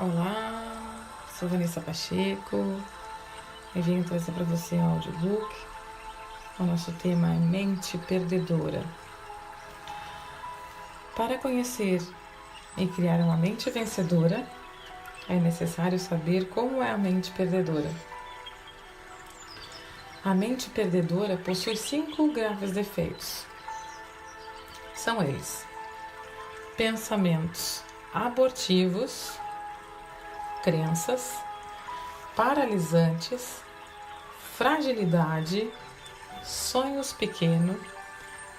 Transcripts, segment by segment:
Olá, sou Vanessa Pacheco e vim trazer para você um audiobook. O nosso tema é Mente Perdedora. Para conhecer e criar uma mente vencedora, é necessário saber como é a mente perdedora. A mente perdedora possui 5 graves defeitos. São eles: pensamentos abortivos, crenças paralisantes, fragilidade, sonhos pequenos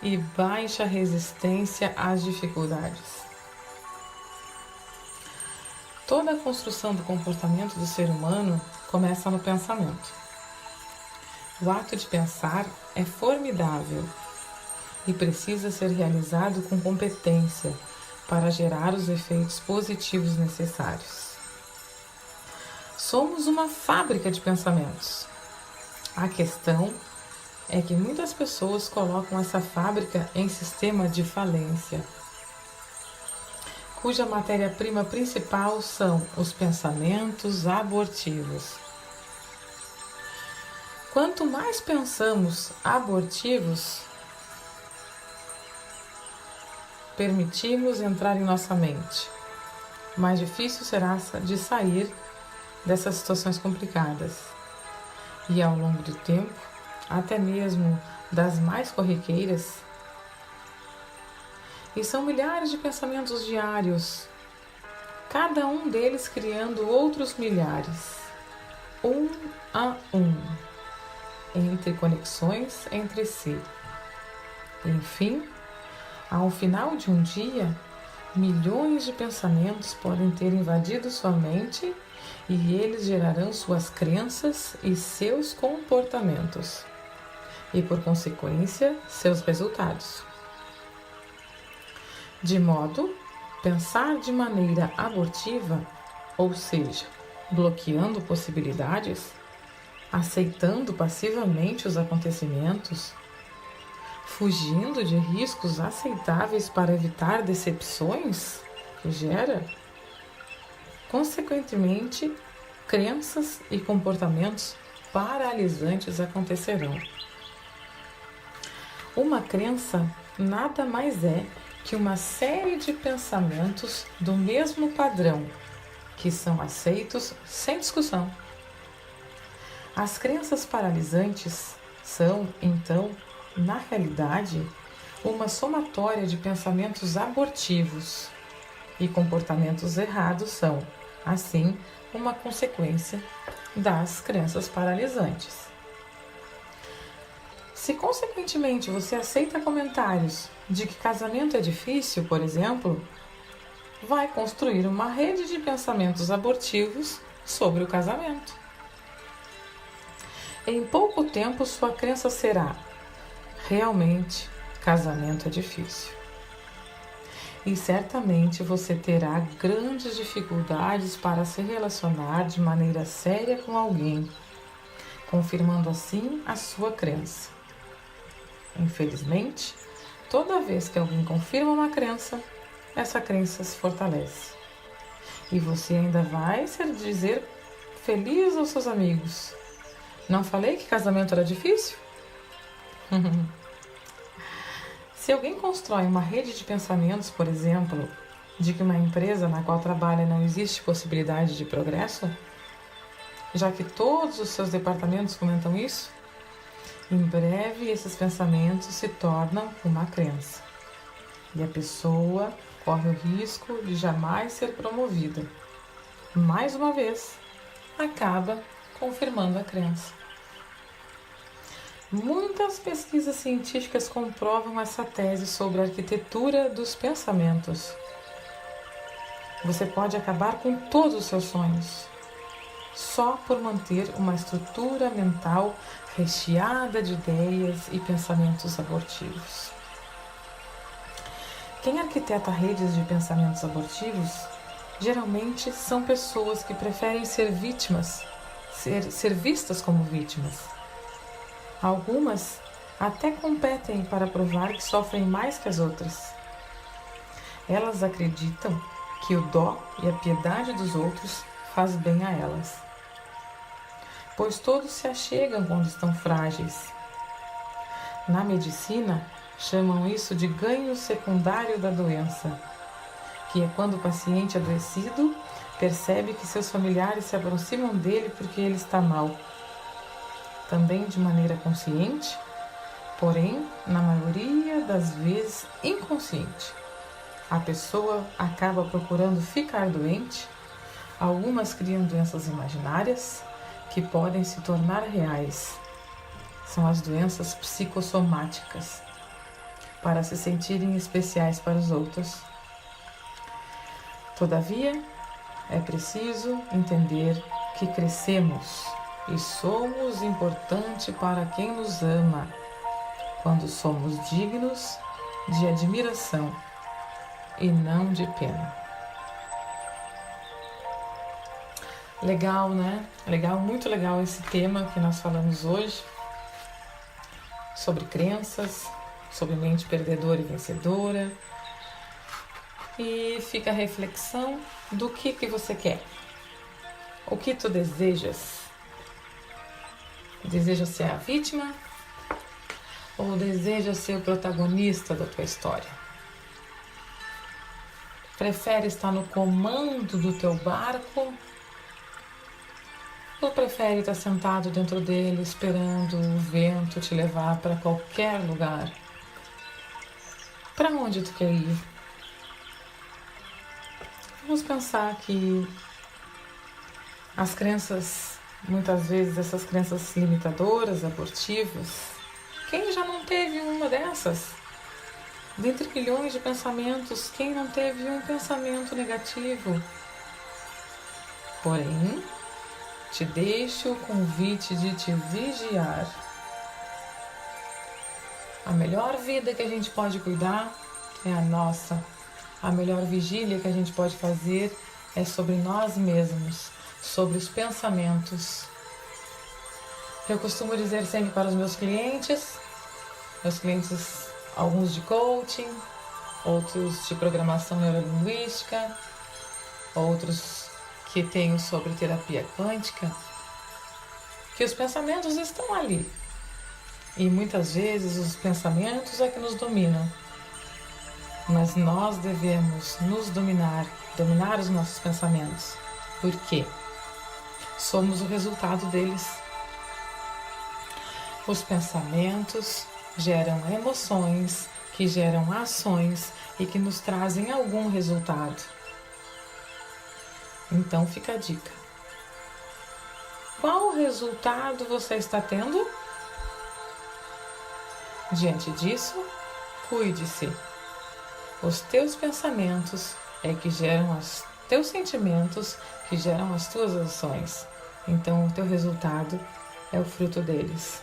e baixa resistência às dificuldades. Toda a construção do comportamento do ser humano começa no pensamento. O ato de pensar é formidável e precisa ser realizado com competência para gerar os efeitos positivos necessários. Somos uma fábrica de pensamentos. A questão é que muitas pessoas colocam essa fábrica em sistema de falência, cuja matéria-prima principal são os pensamentos abortivos. Quanto mais pensamos abortivos, permitimos entrar em nossa mente, mais difícil será de sair dessas situações complicadas. E ao longo do tempo, até mesmo das mais corriqueiras, e são milhares de pensamentos diários, cada um deles criando outros milhares, um a um, entre conexões entre si. Enfim, ao final de um dia, milhões de pensamentos podem ter invadido sua mente e eles gerarão suas crenças e seus comportamentos, e por consequência, seus resultados. De modo, pensar de maneira abortiva, ou seja, bloqueando possibilidades, aceitando passivamente os acontecimentos, fugindo de riscos aceitáveis para evitar decepções, que gera, consequentemente, crenças e comportamentos paralisantes acontecerão. Uma crença nada mais é que uma série de pensamentos do mesmo padrão, que são aceitos sem discussão. As crenças paralisantes são, então, na realidade, uma somatória de pensamentos abortivos, e comportamentos errados são, assim, uma consequência das crenças paralisantes. Se, consequentemente, você aceita comentários de que casamento é difícil, por exemplo, vai construir uma rede de pensamentos abortivos sobre o casamento. Em pouco tempo, sua crença será: realmente, casamento é difícil. E certamente você terá grandes dificuldades para se relacionar de maneira séria com alguém, confirmando assim a sua crença. Infelizmente, toda vez que alguém confirma uma crença, essa crença se fortalece. E você ainda vai dizer feliz aos seus amigos: não falei que casamento era difícil? Se alguém constrói uma rede de pensamentos, por exemplo, de que uma empresa na qual trabalha não existe possibilidade de progresso, já que todos os seus departamentos comentam isso, em breve esses pensamentos se tornam uma crença. E a pessoa corre o risco de jamais ser promovida. Mais uma vez, acaba confirmando a crença. Muitas pesquisas científicas comprovam essa tese sobre a arquitetura dos pensamentos. Você pode acabar com todos os seus sonhos, só por manter uma estrutura mental recheada de ideias e pensamentos abortivos. Quem arquiteta redes de pensamentos abortivos geralmente são pessoas que preferem ser vítimas, ser vistas como vítimas. Algumas até competem para provar que sofrem mais que as outras. Elas acreditam que o dó e a piedade dos outros faz bem a elas, pois todos se achegam quando estão frágeis. Na medicina, chamam isso de ganho secundário da doença, que é quando o paciente adoecido percebe que seus familiares se aproximam dele porque ele está mal. Também de maneira consciente, porém, na maioria das vezes inconsciente. A pessoa acaba procurando ficar doente, algumas criam doenças imaginárias que podem se tornar reais. São as doenças psicossomáticas, para se sentirem especiais para os outros. Todavia, é preciso entender que crescemos e somos importantes para quem nos ama, quando somos dignos de admiração e não de pena. Legal, né? Legal, muito legal esse tema que nós falamos hoje, sobre crenças, sobre mente perdedora e vencedora. E fica a reflexão do que você quer. O que tu desejas? Deseja ser a vítima ou deseja ser o protagonista da tua história? Prefere estar no comando do teu barco ou prefere estar sentado dentro dele esperando o vento te levar para qualquer lugar? Para onde tu quer ir? Vamos pensar que as crenças, muitas vezes essas crenças limitadoras, abortivas, quem já não teve uma dessas? Dentre milhões de pensamentos, quem não teve um pensamento negativo? Porém, te deixo o convite de te vigiar. A melhor vida que a gente pode cuidar é a nossa. A melhor vigília que a gente pode fazer é sobre nós mesmos, sobre os pensamentos. Eu costumo dizer sempre para os meus clientes, alguns de coaching, outros de programação neurolinguística, outros que tenho sobre terapia quântica, que os pensamentos estão ali. E muitas vezes os pensamentos é que nos dominam. Mas nós devemos nos dominar os nossos pensamentos. Por quê? Somos o resultado deles. Os pensamentos geram emoções, que geram ações e que nos trazem algum resultado. Então fica a dica. Qual resultado você está tendo? Diante disso, cuide-se. Os teus pensamentos é que geram os teus sentimentos, que geram as tuas ações. Então, o teu resultado é o fruto deles.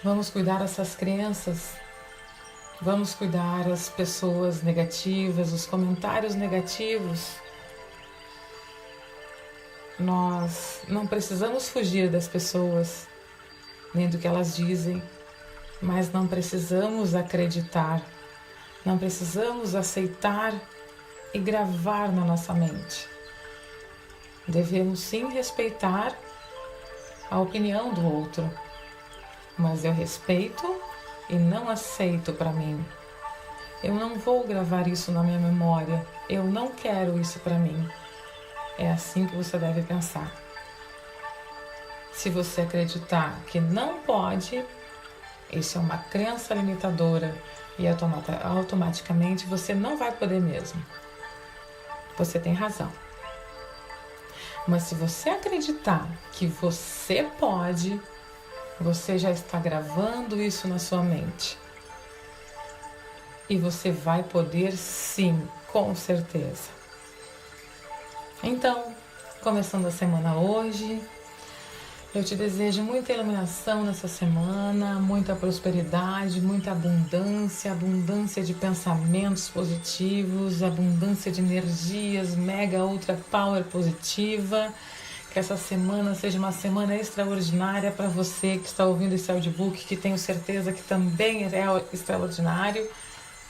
Vamos cuidar dessas crenças. Vamos cuidar as pessoas negativas, os comentários negativos. Nós não precisamos fugir das pessoas, nem do que elas dizem. Mas não precisamos acreditar, não precisamos aceitar e gravar na nossa mente. Devemos sim respeitar a opinião do outro, mas eu respeito e não aceito para mim. Eu não vou gravar isso na minha memória, eu não quero isso para mim. É assim que você deve pensar. Se você acreditar que não pode, isso é uma crença limitadora e automaticamente você não vai poder mesmo. Você tem razão. Mas se você acreditar que você pode, você já está gravando isso na sua mente. E você vai poder sim, com certeza. Então, começando a semana hoje, eu te desejo muita iluminação nessa semana, muita prosperidade, muita abundância, abundância de pensamentos positivos, abundância de energias, mega ultra power positiva. Que essa semana seja uma semana extraordinária para você que está ouvindo esse audiobook, que tenho certeza que também é extraordinário,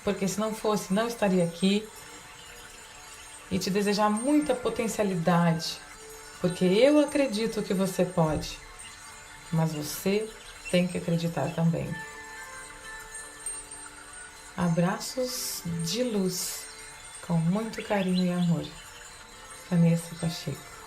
porque se não fosse, não estaria aqui. e te desejar muita potencialidade, porque eu acredito que você pode, mas você tem que acreditar também. Abraços de luz, com muito carinho e amor. Vanessa Pacheco.